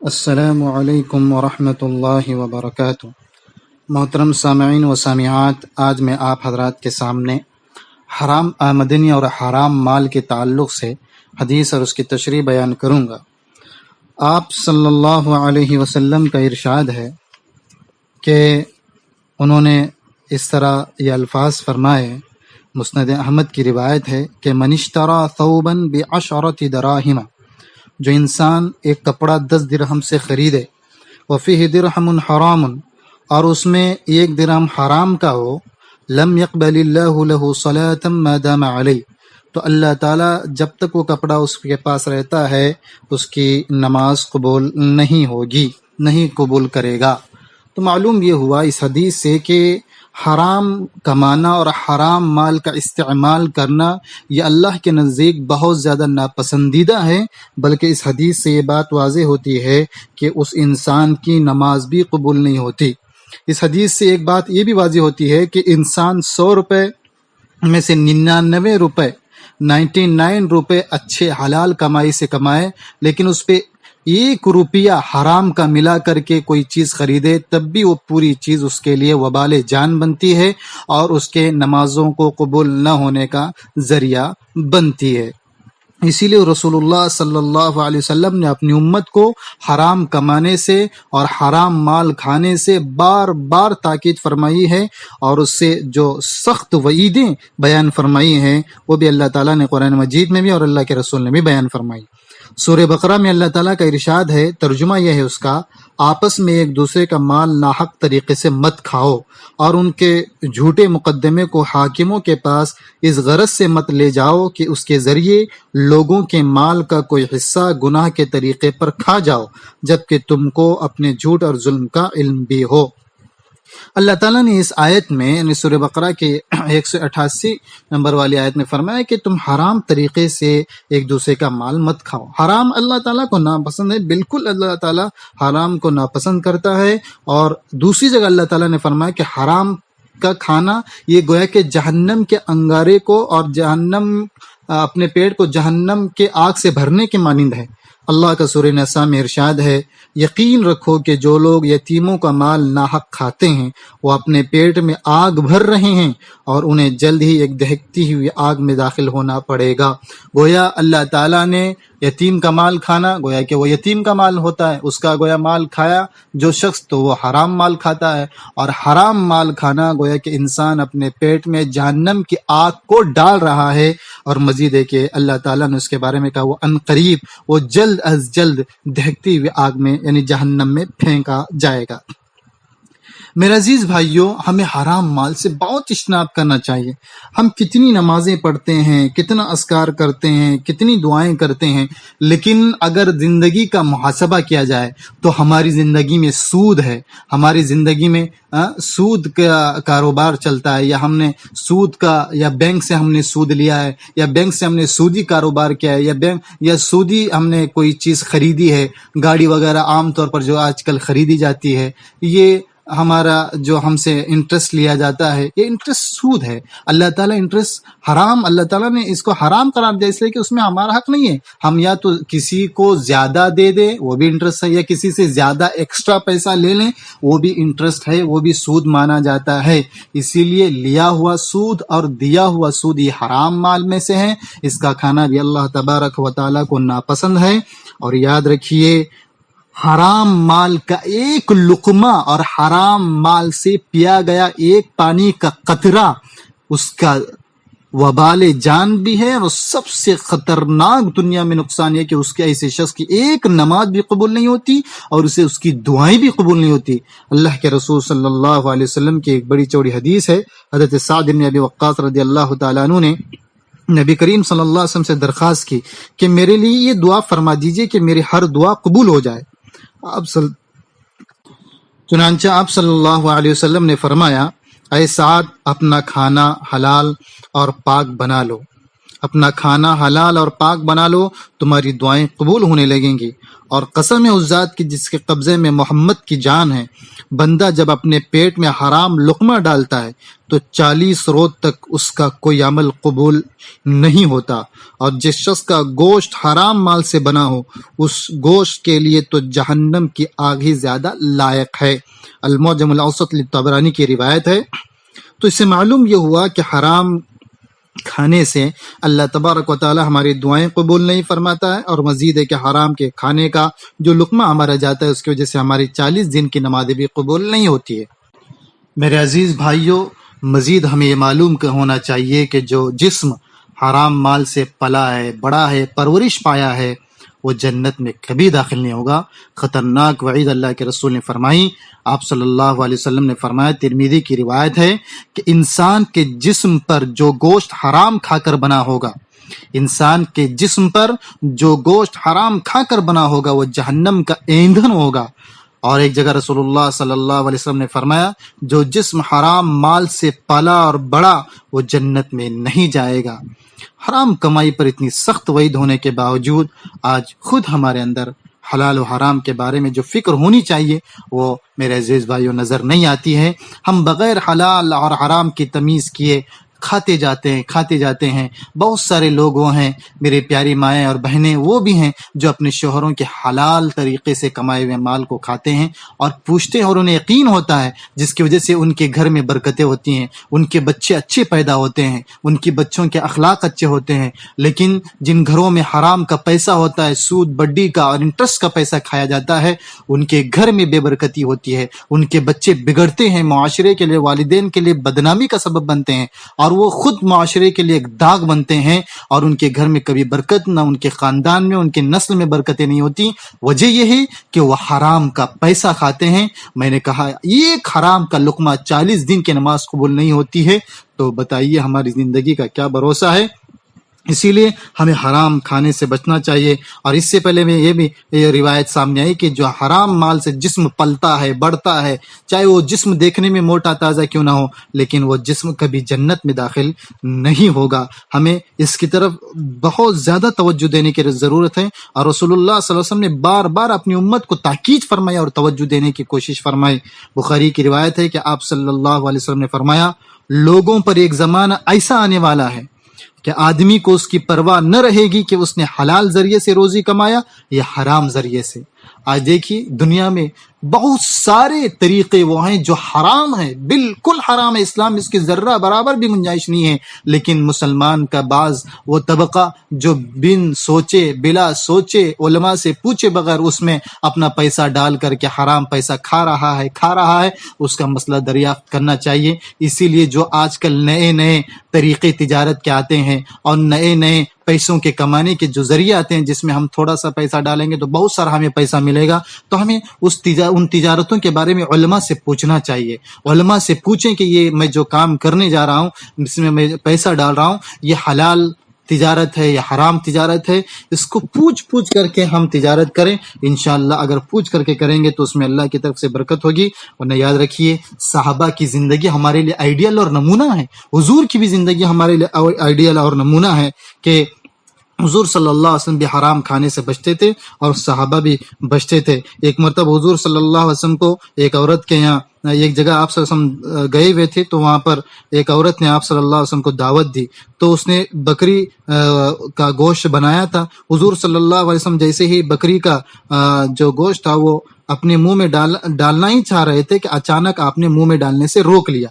السلام علیکم ورحمۃ اللہ وبرکاتہ۔ محترم سامعین و سامعات، آج میں آپ حضرات کے سامنے حرام آمدنی اور حرام مال کے تعلق سے حدیث اور اس کی تشریح بیان کروں گا۔ آپ صلی اللہ علیہ وسلم کا ارشاد ہے کہ انہوں نے اس طرح یہ الفاظ فرمائے، مسند احمد کی روایت ہے کہ من اشتری ثوبا بعشرة دراہم، جو انسان ایک کپڑا 10 درہم سے خریدے، وفیہ درہم حرام، اور اس میں 1 درہم حرام کا ہو، لم يقبل اللہ له صلاة ما دام علیہ، تو اللہ تعالیٰ جب تک وہ کپڑا اس کے پاس رہتا ہے اس کی نماز قبول نہیں ہوگی، نہیں قبول کرے گا۔ تو معلوم یہ ہوا اس حدیث سے کہ حرام کمانا اور حرام مال کا استعمال کرنا یہ اللہ کے نزدیک بہت زیادہ ناپسندیدہ ہے، بلکہ اس حدیث سے یہ بات واضح ہوتی ہے کہ اس انسان کی نماز بھی قبول نہیں ہوتی۔ اس حدیث سے ایک بات یہ بھی واضح ہوتی ہے کہ انسان 100 روپے میں سے 99 روپے 99 روپے اچھے حلال کمائی سے کمائے، لیکن اس پہ 1 روپیہ حرام کا ملا کر کے کوئی چیز خریدے، تب بھی وہ پوری چیز اس کے لیے وبال جان بنتی ہے اور اس کے نمازوں کو قبول نہ ہونے کا ذریعہ بنتی ہے۔ اسی لیے رسول اللہ صلی اللہ علیہ وسلم نے اپنی امت کو حرام کمانے سے اور حرام مال کھانے سے بار بار تاکید فرمائی ہے، اور اس سے جو سخت وعیدیں بیان فرمائی ہیں وہ بھی اللہ تعالیٰ نے قرآن مجید میں بھی اور اللہ کے رسول نے بھی بیان فرمائی۔ سورہ بقرہ میں اللہ تعالیٰ کا ارشاد ہے، ترجمہ یہ ہے اس کا، آپس میں ایک دوسرے کا مال ناحق طریقے سے مت کھاؤ، اور ان کے جھوٹے مقدمے کو حاکموں کے پاس اس غرض سے مت لے جاؤ کہ اس کے ذریعے لوگوں کے مال کا کوئی حصہ گناہ کے طریقے پر کھا جاؤ، جبکہ تم کو اپنے جھوٹ اور ظلم کا علم بھی ہو۔ اللہ تعالیٰ نے اس آیت میں یعنی سورہ بقرہ کے 188 نمبر والی آیت میں فرمایا کہ تم حرام طریقے سے ایک دوسرے کا مال مت کھاؤ۔ حرام اللہ تعالیٰ کو ناپسند ہے، بالکل اللہ تعالیٰ حرام کو ناپسند کرتا ہے۔ اور دوسری جگہ اللہ تعالیٰ نے فرمایا کہ حرام کا کھانا یہ گویا کہ جہنم کے انگارے کو اور جہنم اپنے پیٹ کو جہنم کے آگ سے بھرنے کے مانند ہے۔ اللہ کا سورہ نساء میں ارشاد ہے، یقین رکھو کہ جو لوگ یتیموں کا مال ناحق کھاتے ہیں وہ اپنے پیٹ میں آگ بھر رہے ہیں اور انہیں جلد ہی ایک دہکتی ہوئی آگ میں داخل ہونا پڑے گا۔ گویا اللہ تعالیٰ نے یتیم کا مال کھانا گویا کہ وہ یتیم کا مال ہوتا ہے، اس کا گویا مال کھایا جو شخص تو وہ حرام مال کھاتا ہے، اور حرام مال کھانا گویا کہ انسان اپنے پیٹ میں جہنم کی آگ کو ڈال رہا ہے۔ اور مزید ہے کہ اللہ تعالیٰ نے اس کے بارے میں کہا، وہ عنقریب وہ جلد از جلد دہکتی ہوئی آگ میں یعنی جہنم میں پھینکا جائے گا۔ میرے عزیز بھائیوں، ہمیں حرام مال سے بہت اجتناب کرنا چاہیے۔ ہم کتنی نمازیں پڑھتے ہیں، کتنا اذکار کرتے ہیں، کتنی دعائیں کرتے ہیں، لیکن اگر زندگی کا محاسبہ کیا جائے تو ہماری زندگی میں سود ہے، ہماری زندگی میں سود کا کاروبار چلتا ہے، یا ہم نے سود کا یا بینک سے ہم نے سود لیا ہے، یا بینک سے ہم نے سودی کاروبار کیا ہے، یا سودی ہم نے کوئی چیز خریدی ہے، گاڑی وغیرہ عام طور پر جو آج کل خریدی جاتی ہے، یہ ہمارا جو ہم سے انٹرسٹ لیا جاتا ہے، یہ انٹرسٹ سود ہے۔ اللہ تعالیٰ انٹرسٹ حرام، اللہ تعالیٰ نے اس کو حرام قرار دیا، اس لیے کہ اس میں ہمارا حق نہیں ہے۔ ہم یا تو کسی کو زیادہ دے دیں وہ بھی انٹرسٹ ہے، یا کسی سے زیادہ ایکسٹرا پیسہ لے لیں وہ بھی انٹرسٹ ہے، وہ بھی سود مانا جاتا ہے۔ اسی لیے لیا ہوا سود اور دیا ہوا سود یہ حرام مال میں سے ہے، اس کا کھانا بھی اللہ تبارک و تعالیٰ کو ناپسند ہے۔ اور یاد رکھیے، حرام مال کا ایک لقمہ اور حرام مال سے پیا گیا ایک پانی کا قطرہ اس کا وبال جان بھی ہے، اور سب سے خطرناک دنیا میں نقصان یہ کہ اس کے ایسے شخص کی ایک نماز بھی قبول نہیں ہوتی اور اسے اس کی دعائیں بھی قبول نہیں ہوتی۔ اللہ کے رسول صلی اللہ علیہ وسلم کی ایک بڑی چوڑی حدیث ہے، حضرت سعد بن ابی وقاص رضی اللہ تعالیٰ عنہ نے نبی کریم صلی اللہ علیہ وسلم سے درخواست کی کہ میرے لیے یہ دعا فرما دیجئے کہ میری ہر دعا قبول ہو جائے۔ چنانچہ آپ صلی اللہ علیہ وسلم نے فرمایا، اے سعد، اپنا کھانا حلال اور پاک بنا لو، اپنا کھانا حلال اور پاک بنا لو، تمہاری دعائیں قبول ہونے لگیں گی۔ اور قسم ہے اس ذات کی جس کے قبضے میں محمد کی جان ہے، بندہ جب اپنے پیٹ میں حرام لقمہ ڈالتا ہے تو 40 روز تک اس کا کوئی عمل قبول نہیں ہوتا، اور جس شخص کا گوشت حرام مال سے بنا ہو اس گوشت کے لیے تو جہنم کی آگ ہی زیادہ لائق ہے۔ المعجم الاوسط للطبرانی کی روایت ہے۔ تو اس سے معلوم یہ ہوا کہ حرام کھانے سے اللہ تبارک و تعالی ہماری دعائیں قبول نہیں فرماتا ہے، اور مزید ہے کہ حرام کے کھانے کا جو لقمہ ہمارا جاتا ہے اس کی وجہ سے ہماری 40 دن کی نمازیں بھی قبول نہیں ہوتی ہے۔ میرے عزیز بھائیوں، مزید ہمیں یہ معلوم ہونا چاہیے کہ جو جسم حرام مال سے پلا ہے، بڑا ہے، پرورش پایا ہے، وہ جنت میں کبھی داخل نہیں ہوگا۔ خطرناک وعید اللہ کے رسول نے فرمائی۔ آپ صلی اللہ علیہ وسلم نے فرمایا، ترمذی کی روایت ہے کہ انسان کے جسم پر جو گوشت حرام کھا کر بنا ہوگا، انسان کے جسم پر جو گوشت حرام کھا کر بنا ہوگا وہ جہنم کا ایندھن ہوگا۔ اور ایک جگہ رسول اللہ صلی اللہ علیہ وسلم نے فرمایا، جو جسم حرام مال سے پلا اور بڑا وہ جنت میں نہیں جائے گا۔ حرام کمائی پر اتنی سخت وعید ہونے کے باوجود آج خود ہمارے اندر حلال و حرام کے بارے میں جو فکر ہونی چاہیے وہ میرے عزیز بھائیوں نظر نہیں آتی ہے۔ ہم بغیر حلال اور حرام کی تمیز کیے کھاتے جاتے ہیں۔ بہت سارے لوگ وہ ہیں، میرے پیاری مائیں اور بہنیں وہ بھی ہیں جو اپنے شوہروں کے حلال طریقے سے کمائے ہوئے مال کو کھاتے ہیں اور پوچھتے ہیں، اور انہیں یقین ہوتا ہے جس کی وجہ سے ان کے گھر میں برکتیں ہوتی ہیں، ان کے بچے اچھے پیدا ہوتے ہیں، ان کی بچوں کے اخلاق اچھے ہوتے ہیں۔ لیکن جن گھروں میں حرام کا پیسہ ہوتا ہے، سود بڈی کا اور انٹرسٹ کا پیسہ کھایا جاتا ہے، ان کے گھر میں بے برکتی ہوتی ہے، ان کے بچے بگڑتے ہیں، معاشرے کے لیے، والدین کے لیے بدنامی کا سبب بنتے ہیں، اور وہ خود معاشرے کے لیے ایک داغ بنتے ہیں، اور ان کے گھر میں کبھی برکت نہ، ان کے خاندان میں، ان کے نسل میں برکتیں نہیں ہوتی۔ وجہ یہ ہے کہ وہ حرام کا پیسہ کھاتے ہیں۔ میں نے کہا ایک حرام کا لقمہ 40 دن کی نماز قبول نہیں ہوتی ہے، تو بتائیے ہماری زندگی کا کیا بھروسہ ہے۔ اسی لیے ہمیں حرام کھانے سے بچنا چاہیے۔ اور اس سے پہلے میں یہ روایت سامنے آئی کہ جو حرام مال سے جسم پلتا ہے، بڑھتا ہے، چاہے وہ جسم دیکھنے میں موٹا تازہ کیوں نہ ہو، لیکن وہ جسم کبھی جنت میں داخل نہیں ہوگا۔ ہمیں اس کی طرف بہت زیادہ توجہ دینے کی ضرورت ہے، اور رسول اللہ صلی اللہ علیہ وسلم نے بار بار اپنی امت کو تاکید فرمایا اور توجہ دینے کی کوشش فرمائی۔ بخاری کی روایت ہے کہ آپ صلی اللہ علیہ وسلم نے فرمایا، لوگوں پر ایک زمانہ ایسا آنے والا ہے کہ آدمی کو اس کی پرواہ نہ رہے گی کہ اس نے حلال ذریعے سے روزی کمایا یا حرام ذریعے سے۔ آج دیکھیے دنیا میں بہت سارے طریقے وہ ہیں جو حرام ہیں، بالکل حرام ہے، اسلام اس کی ذرہ برابر بھی گنجائش نہیں ہے، لیکن مسلمان کا بعض وہ طبقہ جو بن سوچے بلا سوچے علماء سے پوچھے بغیر اس میں اپنا پیسہ ڈال کر کے حرام پیسہ کھا رہا ہے، اس کا مسئلہ دریافت کرنا چاہیے۔ اسی لیے جو آج کل نئے طریقے تجارت کے آتے ہیں اور نئے پیسوں کے کمانے کے جو ذریعے آتے ہیں جس میں ہم تھوڑا سا پیسہ ڈالیں گے تو بہت سارا ہمیں پیسہ ملے گا، تو ہمیں ان تجارتوں کے بارے میں علماء سے پوچھنا چاہیے۔ علماء سے پوچھیں کہ یہ میں جو کام کرنے جا رہا ہوں، جس میں میں پیسہ ڈال رہا ہوں، یہ حلال تجارت ہے یا حرام تجارت ہے۔ اس کو پوچھ کر کے ہم تجارت کریں، انشاءاللہ اگر پوچھ کر کے کریں گے تو اس میں اللہ کی طرف سے برکت ہوگی۔ ورنہ یاد رکھیے صحابہ کی زندگی ہمارے لیے آئیڈیل اور نمونہ ہے، حضور کی بھی زندگی ہمارے لیے آئیڈیل اور نمونہ ہے کہ حضور صلی اللہ علیہ وسلم بھی حرام کھانے سے بچتے تھے اور صحابہ بھی بچتے تھے۔ ایک مرتبہ حضور صلی اللہ علیہ وسلم کو ایک عورت کے یہاں ایک جگہ آپ صلی اللہ علیہ وسلم گئے ہوئے تھے، تو وہاں پر ایک عورت نے آپ صلی اللہ علیہ وسلم کو دعوت دی، تو اس نے بکری کا گوشت بنایا تھا۔ حضور صلی اللہ علیہ وسلم جیسے ہی بکری کا جو گوشت تھا وہ اپنے منہ میں ڈالنا ہی چاہ رہے تھے کہ اچانک آپ نے منہ میں ڈالنے سے روک لیا،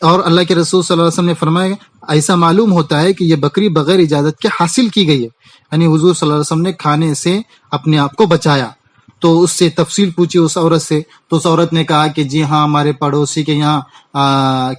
اور اللہ کے رسول صلی اللہ علیہ وسلم نے فرمایا ایسا معلوم ہوتا ہے کہ یہ بکری بغیر اجازت کے حاصل کی گئی ہے، یعنی حضور صلی اللہ علیہ وسلم نے کھانے سے اپنے آپ کو بچایا۔ تو اس سے تفصیل پوچھی اس عورت سے، تو اس عورت نے کہا کہ جی ہاں ہمارے پڑوسی کے یہاں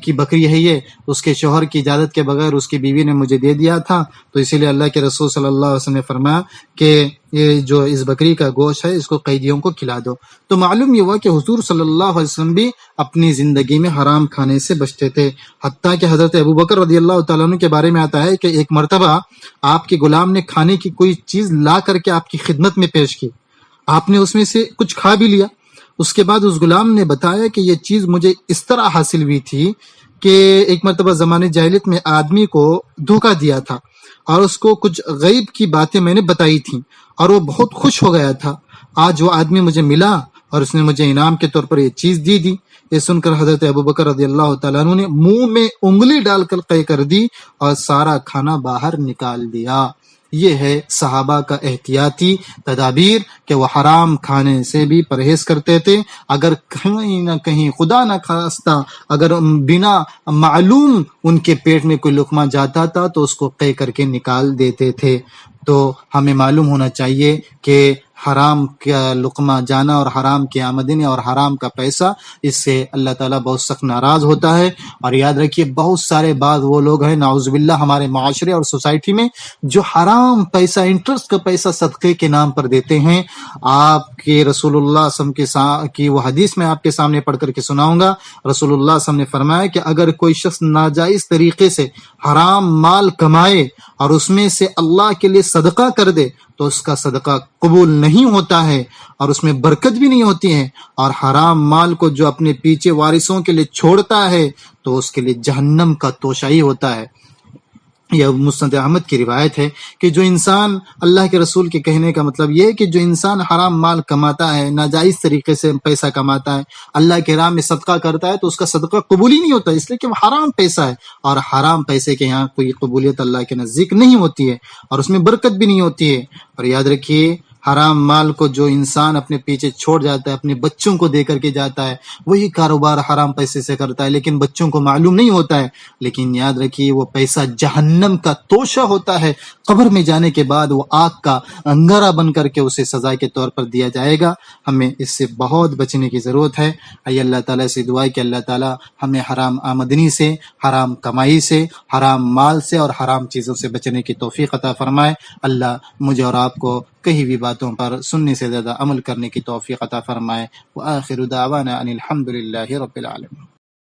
کی بکری ہے، یہ اس کے شوہر کی اجازت کے بغیر اس کی بیوی نے مجھے دے دیا تھا، تو اسی لیے اللہ کے رسول صلی اللہ علیہ وسلم نے فرمایا کہ یہ جو اس بکری کا گوشت ہے اس کو قیدیوں کو کھلا دو۔ تو معلوم یہ ہوا کہ حضور صلی اللہ علیہ وسلم بھی اپنی زندگی میں حرام کھانے سے بچتے تھے، حتیٰ کہ حضرت ابوبکر رضی اللہ تعالیٰ عنہ کے بارے میں آتا ہے کہ ایک مرتبہ آپ کے غلام نے کھانے کی کوئی چیز لا کر کے آپ کی خدمت میں پیش کی، آپ نے اس میں سے کچھ کھا بھی لیا، اس کے بعد اس غلام نے بتایا کہ یہ چیز مجھے اس طرح حاصل ہوئی تھی کہ ایک مرتبہ زمانے جاہلیت میں آدمی کو دھوکہ دیا تھا، اور اس کو کچھ غیب کی باتیں میں نے بتائی تھیں اور وہ بہت خوش ہو گیا تھا. آج وہ آدمی مجھے ملا اور اس نے مجھے انعام کے طور پر یہ چیز دی. یہ سن کر حضرت ابوبکر رضی اللہ تعالیٰ عنہ نے منہ میں انگلی ڈال کر قے کر دی اور سارا کھانا باہر نکال دیا. یہ ہے صحابہ کا احتیاطی تدابیر کہ وہ حرام کھانے سے بھی پرہیز کرتے تھے. اگر کہیں نہ کہیں خدا نہ خواستہ اگر بنا معلوم ان کے پیٹ میں کوئی لقمہ جاتا تھا تو اس کو قے کر کے نکال دیتے تھے. تو ہمیں معلوم ہونا چاہیے کہ حرام کا لقمہ جانا اور حرام کی آمدنی اور حرام کا پیسہ، اس سے اللہ تعالیٰ بہت سخت ناراض ہوتا ہے. اور یاد رکھیے بہت سارے بعض وہ لوگ ہیں نعوذ باللہ ہمارے معاشرے اور سوسائٹی میں جو حرام پیسہ، انٹرسٹ کا پیسہ صدقے کے نام پر دیتے ہیں. آپ کے رسول اللہ صلی اللہ علیہ وسلم کی وہ حدیث میں آپ کے سامنے پڑھ کر کے سناؤں گا. رسول اللہ صلی اللہ علیہ وسلم نے فرمایا کہ اگر کوئی شخص ناجائز طریقے سے حرام مال کمائے اور اس میں سے اللہ کے لیے صدقہ کر دے تو اس کا صدقہ قبول نہیں ہوتا ہے اور اس میں برکت بھی نہیں ہوتی ہے. اور حرام مال کو جو اپنے پیچھے وارثوں کے لیے چھوڑتا ہے تو اس کے لیے جہنم کا توشہ ہی ہوتا ہے. یہ مسند احمد کی روایت ہے کہ جو انسان، اللہ کے رسول کے کہنے کا مطلب یہ ہے کہ جو انسان حرام مال کماتا ہے، ناجائز طریقے سے پیسہ کماتا ہے، اللہ کے راہ میں صدقہ کرتا ہے تو اس کا صدقہ قبول ہی نہیں ہوتا، اس لیے کہ وہ حرام پیسہ ہے. اور حرام پیسے کے یہاں کوئی قبولیت اللہ کے نزدیک نہیں ہوتی ہے اور اس میں برکت بھی نہیں ہوتی ہے. اور یاد رکھیے حرام مال کو جو انسان اپنے پیچھے چھوڑ جاتا ہے، اپنے بچوں کو دے کر کے جاتا ہے، وہی کاروبار حرام پیسے سے کرتا ہے لیکن بچوں کو معلوم نہیں ہوتا ہے. لیکن یاد رکھیے وہ پیسہ جہنم کا توشہ ہوتا ہے. قبر میں جانے کے بعد وہ آگ کا انگارہ بن کر کے اسے سزا کے طور پر دیا جائے گا. ہمیں اس سے بہت بچنے کی ضرورت ہے. آئیے اللہ تعالیٰ سے دعا ہے کہ اللہ تعالیٰ ہمیں حرام آمدنی سے، حرام کمائی سے، حرام مال سے اور حرام چیزوں سے بچنے کی توفیق عطا فرمائے. اللہ مجھے اور آپ کو کہیں بھی باتوں پر سننے سے زیادہ عمل کرنے کی توفیق عطا فرمائے. وآخر دعوانا ان الحمد للہ رب العالمین.